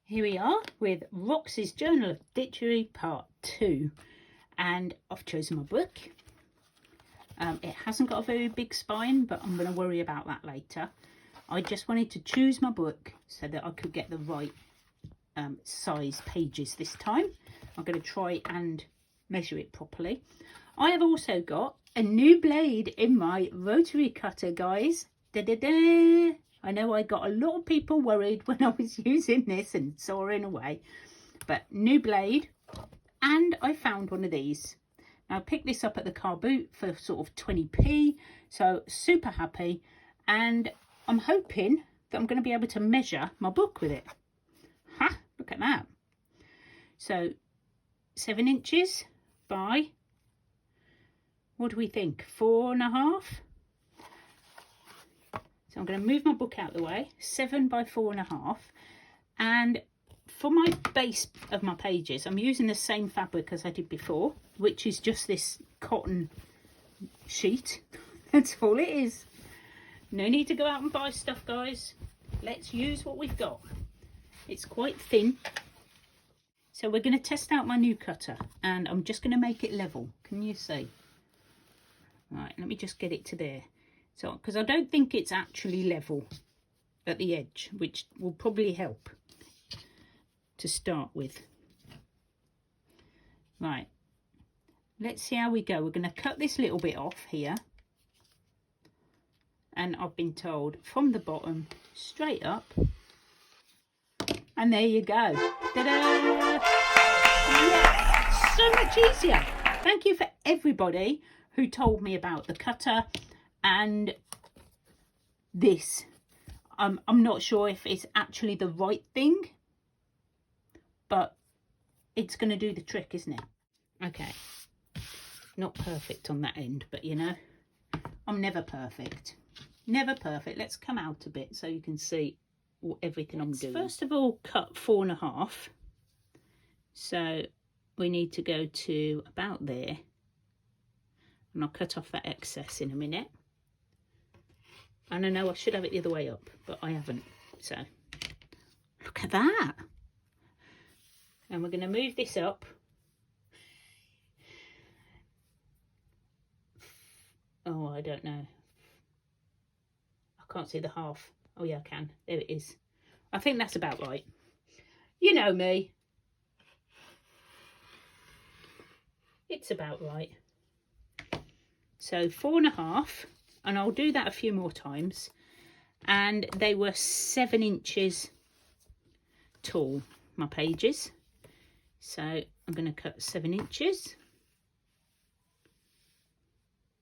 Here we are with Roxy's Journal of Stitchery Part 2, and I've chosen my book. It hasn't got a very big spine, but I'm going to worry about that later. I just wanted to choose my book so that I could get the right size pages this time. I'm going to try and measure it properly. I have also got a new blade in my rotary cutter, guys. Da-da-da! I know I got a lot of people worried when I was using this and sawing away, but new blade, and I found one of these. Now I picked this up at the car boot for sort of 20p, so super happy, and I'm hoping that I'm going to be able to measure my book with it. Ha! Look at that. So 7 inches by, what do we think, 4.5? So I'm going to move my book out of the way, 7 by 4.5, and for my base of my pages, I'm using the same fabric as I did before, which is just this cotton sheet. That's all it is. No need to go out and buy stuff, guys. Let's use what we've got. It's quite thin. So we're going to test out my new cutter, and I'm just going to make it level. Can you see? Right, let me just get it to there. So, because I don't think it's actually level at the edge, which will probably help to start with. Right, let's see how we go. We're going to cut this little bit off here. And I've been told from the bottom straight up. And there you go. Ta-da! Yeah, so much easier. Thank you for everybody who told me about the cutter and this. I'm not sure if it's actually the right thing, but it's going to do the trick, isn't it? Okay, not perfect on that end, but you know, I'm never perfect. Never perfect. Let's come out a bit so you can see everything I'm doing. First of all, cut 4.5. So we need to go to about there, and I'll cut off that excess in a minute. And I know I should have it the other way up, but I haven't. So look at that. And we're going to move this up. Oh, I don't know. I can't see the half. Oh yeah, I can. There it is. I think that's about right. You know me. It's about right. So 4.5. And I'll do that a few more times. And they were 7 inches tall, my pages. So I'm going to cut 7 inches,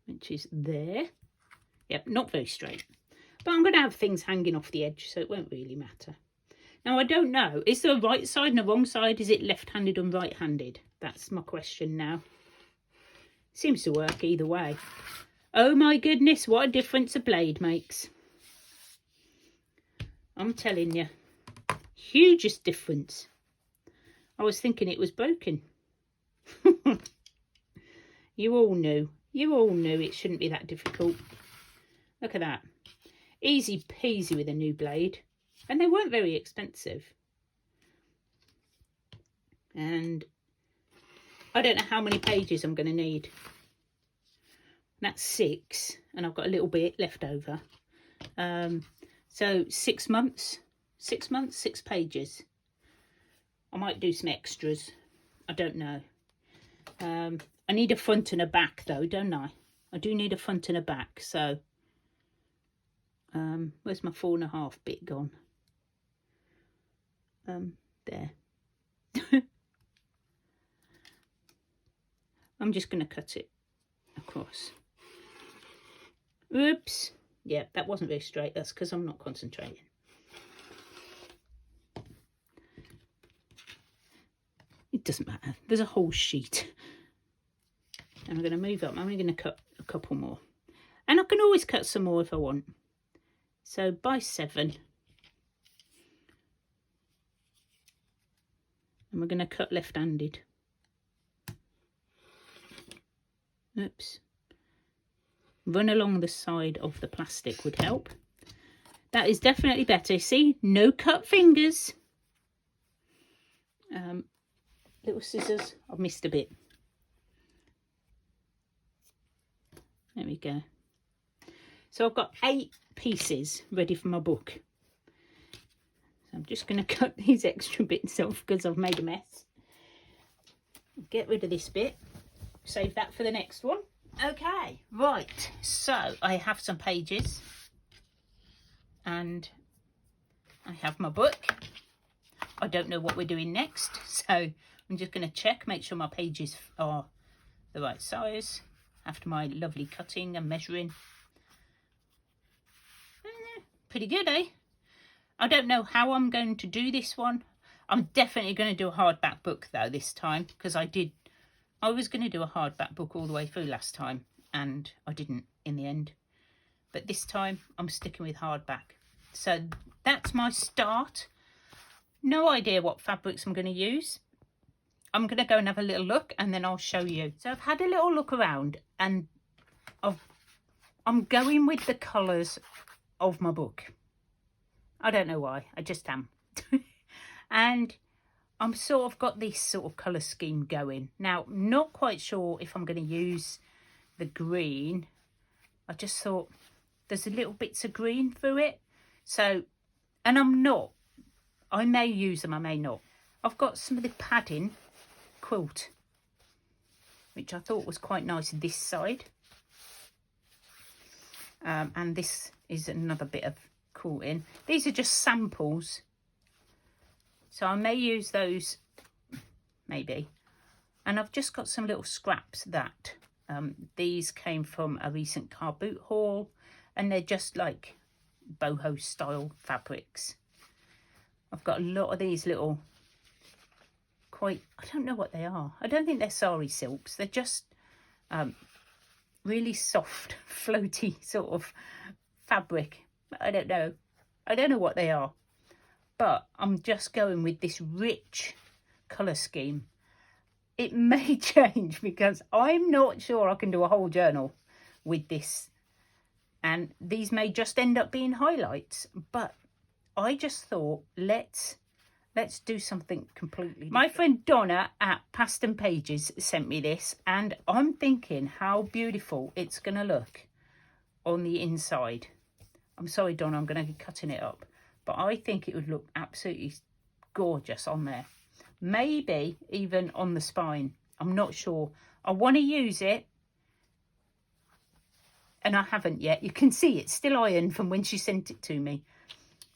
which is there. Yep, not very straight. But I'm going to have things hanging off the edge, so it won't really matter. Now, I don't know. Is there a right side and a wrong side? Is it left-handed and right-handed? That's my question now. Seems to work either way. Oh my goodness, what a difference a blade makes. I'm telling you. Hugest difference. I was thinking it was broken. You all knew. You all knew it shouldn't be that difficult. Look at that. Easy peasy with a new blade. And they weren't very expensive. And I don't know how many pages I'm going to need. That's 6, and I've got a little bit left over. So 6 months, 6 pages. I might do some extras. I don't know. I need a front and a back though, don't I? I do need a front and a back. So where's my 4.5 bit gone? There. I'm just going to cut it across. Oops. Yeah, that wasn't very straight. That's because I'm not concentrating. It doesn't matter. There's a whole sheet. And I'm going to move up. I'm only going to cut a couple more. And I can always cut some more if I want. So by 7. And we're going to cut left-handed. Oops. Run along the side of the plastic would help. That is definitely better. See, no cut fingers. Little scissors, I've missed a bit. There we go. So I've got 8 pieces ready for my book. So I'm just going to cut these extra bits off because I've made a mess. Get rid of this bit. Save that for the next one. Okay, right. So I have some pages. And I have my book. I don't know what we're doing next. So I'm just going to check, make sure my pages are the right size. After my lovely cutting and measuring. Pretty good, eh? I don't know how I'm going to do this one. I'm definitely going to do a hardback book though this time, because I was going to do a hardback book all the way through last time and I didn't in the end. But this time I'm sticking with hardback. So that's my start. No idea what fabrics I'm going to use. I'm going to go and have a little look and then I'll show you. So I've had a little look around and I'm going with the colours of my book. I don't know why, I just am. And I'm sort of got this sort of colour scheme going. Now, not quite sure if I'm going to use the green. I just thought there's a little bits of green through it. So, and I'm not. I may use them, I may not. I've got some of the padding quilt, which I thought was quite nice this side. And this is another bit of quilting. These are just samples. So I may use those, maybe. And I've just got some little scraps that these came from a recent car boot haul. And they're just like boho style fabrics. I've got a lot of these little I don't know what they are. I don't think they're sari silks. They're just really soft, floaty sort of fabric. I don't know. I don't know what they are. But I'm just going with this rich colour scheme. It may change because I'm not sure I can do a whole journal with this. And these may just end up being highlights. But I just thought, let's do something completely different. My friend Donna at Past and Pages sent me this, and I'm thinking how beautiful it's going to look on the inside. I'm sorry, Donna, I'm going to be cutting it up, but I think it would look absolutely gorgeous on there. Maybe even on the spine. I'm not sure. I want to use it, and I haven't yet. You can see it's still ironed from when she sent it to me.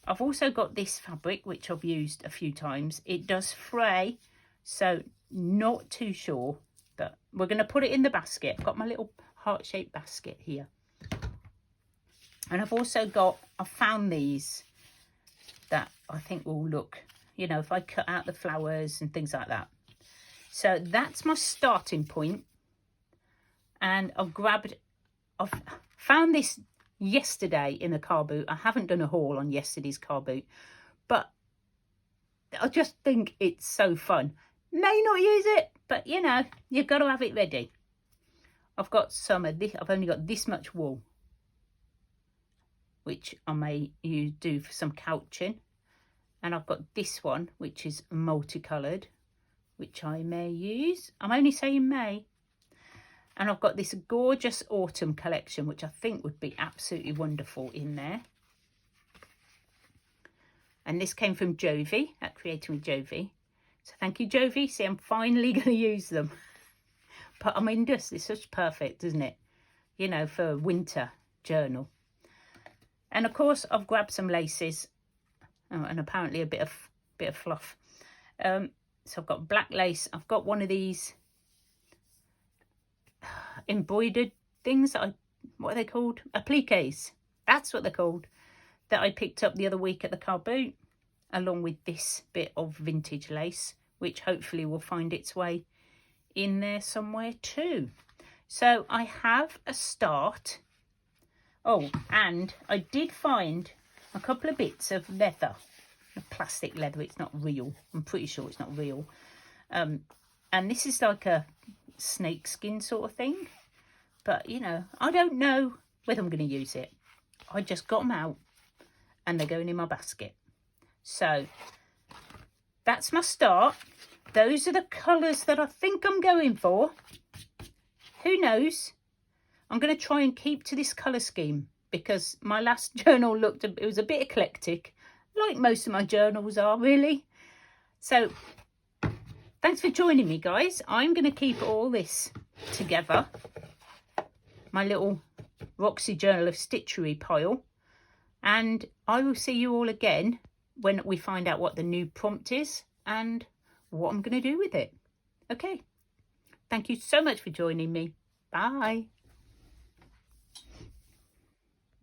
I've also got this fabric, which I've used a few times. It does fray, so not too sure, but we're going to put it in the basket. I've got my little heart-shaped basket here. And I've found these that I think will look, you know, if I cut out the flowers and things like that. So that's my starting point. And I've found this yesterday in a car boot. I haven't done a haul on yesterday's car boot, but I just think it's so fun. May not use it, but you know, you've got to have it ready. I've got some of this. I've only got this much wool, which I may do for some couching. And I've got this one, which is multicoloured, which I may use. I'm only saying may. And I've got this gorgeous autumn collection, which I think would be absolutely wonderful in there. And this came from Jovi, at Creating with Jovi. So thank you, Jovi. See, I'm finally going to use them. But I mean, this is such perfect, isn't it? You know, for a winter journal. And of course, I've grabbed some laces. Oh, and apparently a bit of fluff. So I've got black lace. I've got one of these embroidered things what are they called? Appliques. That's what they're called. That I picked up the other week at the car boot, along with this bit of vintage lace, which hopefully will find its way in there somewhere too. So I have a start. Oh, and I did find a couple of bits of leather, plastic leather. It's not real. I'm pretty sure it's not real. And this is like a snake skin sort of thing. But, you know, I don't know whether I'm going to use it. I just got them out and they're going in my basket. So that's my start. those are the colours that I think I'm going for. Who knows? I'm going to try and keep to this colour scheme because my last journal it was a bit eclectic, like most of my journals are really. So thanks for joining me, guys. I'm going to keep all this together, my little Roxy Journal of Stitchery pile, and I will see you all again when we find out what the new prompt is and what I'm going to do with it. Okay, thank you so much for joining me. Bye.